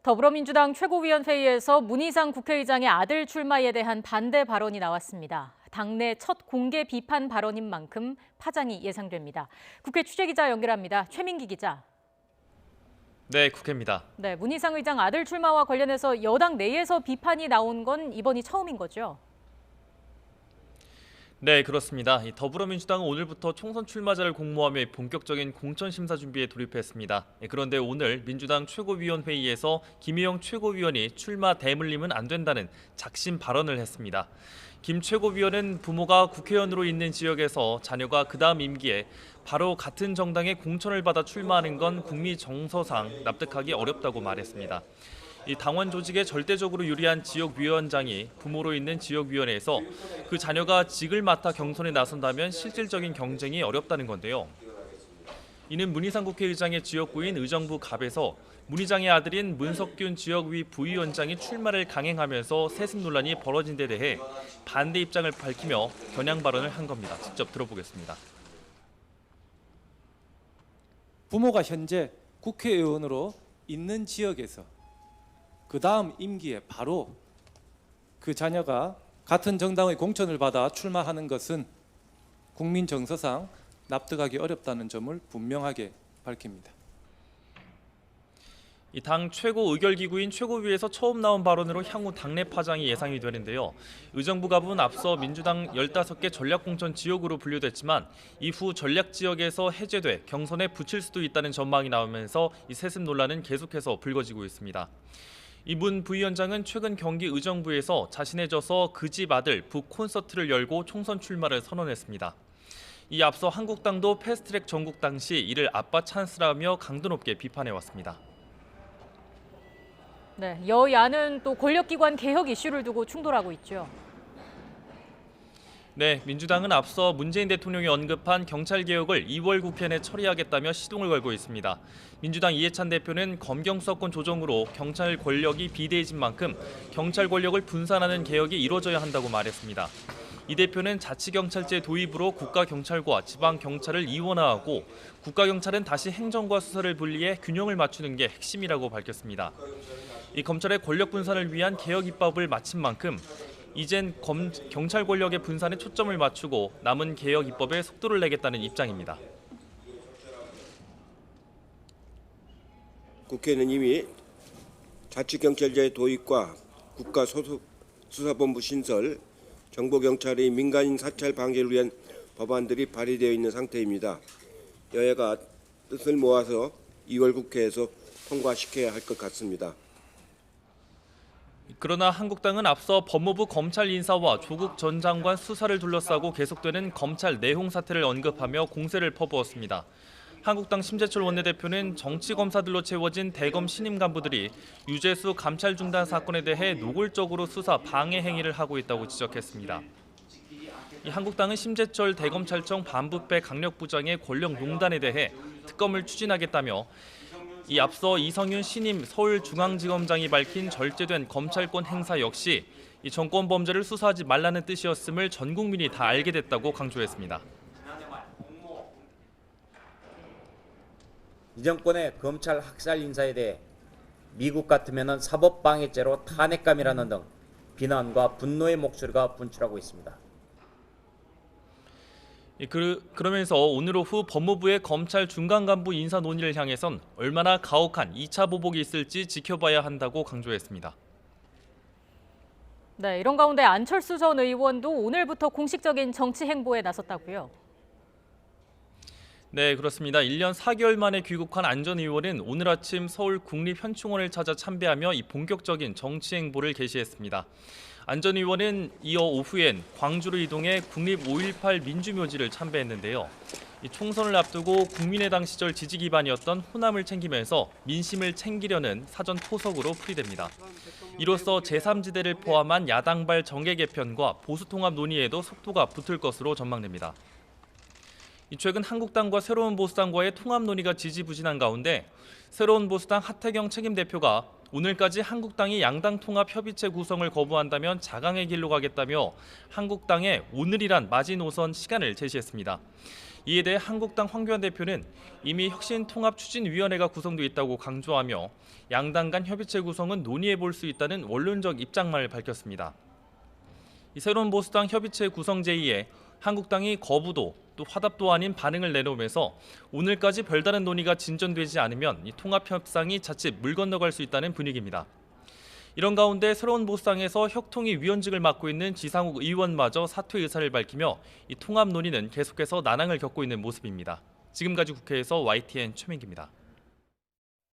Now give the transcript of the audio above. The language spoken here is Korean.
더불어민주당 최고위원회의에서 문희상 국회의장의 아들 출마에 대한 반대 발언이 나왔습니다. 당내 첫 공개 비판 발언인 만큼 파장이 예상됩니다. 국회 취재기자 연결합니다. 최민기 기자. 네, 국회입니다. 네, 문희상 의장 아들 출마와 관련해서 여당 내에서 비판이 나온 건 이번이 처음인 거죠? 네, 그렇습니다. 더불어민주당은 오늘부터 총선 출마자를 공모하며 본격적인 공천 심사 준비에 돌입했습니다. 그런데 오늘 민주당 최고위원회의에서 김의영 최고위원이 출마 대물림은 안 된다는 작심 발언을 했습니다. 김 최고위원은 부모가 국회의원으로 있는 지역에서 자녀가 그다음 임기에 바로 같은 정당의 공천을 받아 출마하는 건 국민 정서상 납득하기 어렵다고 말했습니다. 이 당원 조직에 절대적으로 유리한 지역위원장이 부모로 있는 지역위원회에서 그 자녀가 직을 맡아 경선에 나선다면 실질적인 경쟁이 어렵다는 건데요. 이는 문희상 국회의장의 지역구인 의정부 갑에서 문 의장의 아들인 문석균 지역위 부위원장이 출마를 강행하면서 세습 논란이 벌어진 데 대해 반대 입장을 밝히며 겨냥 발언을 한 겁니다. 직접 들어보겠습니다. 부모가 현재 국회의원으로 있는 지역에서 그 다음 임기에 바로 그 자녀가 같은 정당의 공천을 받아 출마하는 것은 국민 정서상 납득하기 어렵다는 점을 분명하게 밝힙니다. 이 당 최고 의결기구인 최고위에서 처음 나온 발언으로 향후 당내 파장이 예상이 되는데요. 의정부 갑은 앞서 민주당 15개 전략공천 지역으로 분류됐지만 이후 전략지역에서 해제돼 경선에 붙일 수도 있다는 전망이 나오면서 이 세습 논란은 계속해서 불거지고 있습니다. 이 문 부위원장은 최근 경기 의정부에서 자신의 져서 그 집 아들 북 콘서트를 열고 총선 출마를 선언했습니다. 이 앞서 한국당도 패스트트랙 전국 당시 이를 아빠 찬스라며 강도 높게 비판해왔습니다. 네, 여야는 또 권력기관 개혁 이슈를 두고 충돌하고 있죠. 네, 민주당은 앞서 문재인 대통령이 언급한 경찰개혁을 2월 국회 내 처리하겠다며 시동을 걸고 있습니다. 민주당 이해찬 대표는 검경 수사권 조정으로 경찰 권력이 비대해진 만큼 경찰 권력을 분산하는 개혁이 이루어져야 한다고 말했습니다. 이 대표는 자치경찰제 도입으로 국가경찰과 지방경찰을 이원화하고 국가경찰은 다시 행정과 수사를 분리해 균형을 맞추는 게 핵심이라고 밝혔습니다. 이 검찰의 권력 분산을 위한 개혁 입법을 마친 만큼 이젠 경찰 권력의 분산에 초점을 맞추고 남은 개혁 입법에 속도를 내겠다는 입장입니다. 국회는 이미 자치경찰제 도입과 국가수사본부 신설, 정보경찰의 민간인 사찰 방지를 위한 법안들이 발의되어 있는 상태입니다. 여야가 뜻을 모아서 2월 국회에서 통과시켜야 할 것 같습니다. 그러나 한국당은 앞서 법무부 검찰 인사와 조국 전 장관 수사를 둘러싸고 계속되는 검찰 내홍 사태를 언급하며 공세를 퍼부었습니다. 한국당 심재철 원내대표는 정치검사들로 채워진 대검 신임 간부들이 유재수 감찰 중단 사건에 대해 노골적으로 수사 방해 행위를 하고 있다고 지적했습니다. 이 한국당은 심재철 대검찰청 반부패 강력부장의 권력 농단에 대해 특검을 추진하겠다며 이 앞서 이성윤 신임 서울중앙지검장이 밝힌 절제된 검찰권 행사 역시 이 정권 범죄를 수사하지 말라는 뜻이었음을 전 국민이 다 알게 됐다고 강조했습니다. 이 정권의 검찰 학살 인사에 대해 미국 같으면 사법방해죄로 탄핵감이라는 등 비난과 분노의 목소리가 분출하고 있습니다. 그러면서 오늘 오후 법무부의 검찰 중간 간부 인사 논의를 향해선 얼마나 가혹한 2차 보복이 있을지 지켜봐야 한다고 강조했습니다. 네, 이런 가운데 안철수 전 의원도 오늘부터 공식적인 정치 행보에 나섰다고요. 네, 그렇습니다. 1년 4개월 만에 귀국한 안 전 의원은 오늘 아침 서울 국립현충원을 찾아 참배하며 이 본격적인 정치 행보를 개시했습니다. 안 전 의원은 이어 오후엔 광주로 이동해 국립 5.18 민주묘지를 참배했는데요. 이 총선을 앞두고 국민의당 시절 지지 기반이었던 호남을 챙기면서 민심을 챙기려는 사전 포석으로 풀이됩니다. 이로써 제3지대를 포함한 야당발 정계 개편과 보수 통합 논의에도 속도가 붙을 것으로 전망됩니다. 최근 한국당과 새로운 보수당과의 통합 논의가 지지부진한 가운데 새로운 보수당 하태경 책임대표가 오늘까지 한국당이 양당 통합 협의체 구성을 거부한다면 자강의 길로 가겠다며 한국당의 오늘이란 마지노선 시간을 제시했습니다. 이에 대해 한국당 황교안 대표는 이미 혁신통합추진위원회가 구성돼 있다고 강조하며 양당 간 협의체 구성은 논의해 볼 수 있다는 원론적 입장만을 밝혔습니다. 이 새로운 보수당 협의체 구성 제의에 한국당이 거부도 또 화답도 아닌 반응을 내놓으면서 오늘까지 별다른 논의가 진전되지 않으면 이 통합 협상이 자칫 물 건너갈 수 있다는 분위기입니다. 이런 가운데 새로운 보수당에서 혁통위 위원직을 맡고 있는 지상욱 의원마저 사퇴 의사를 밝히며 이 통합 논의는 계속해서 난항을 겪고 있는 모습입니다. 지금까지 국회에서 YTN 최민기입니다.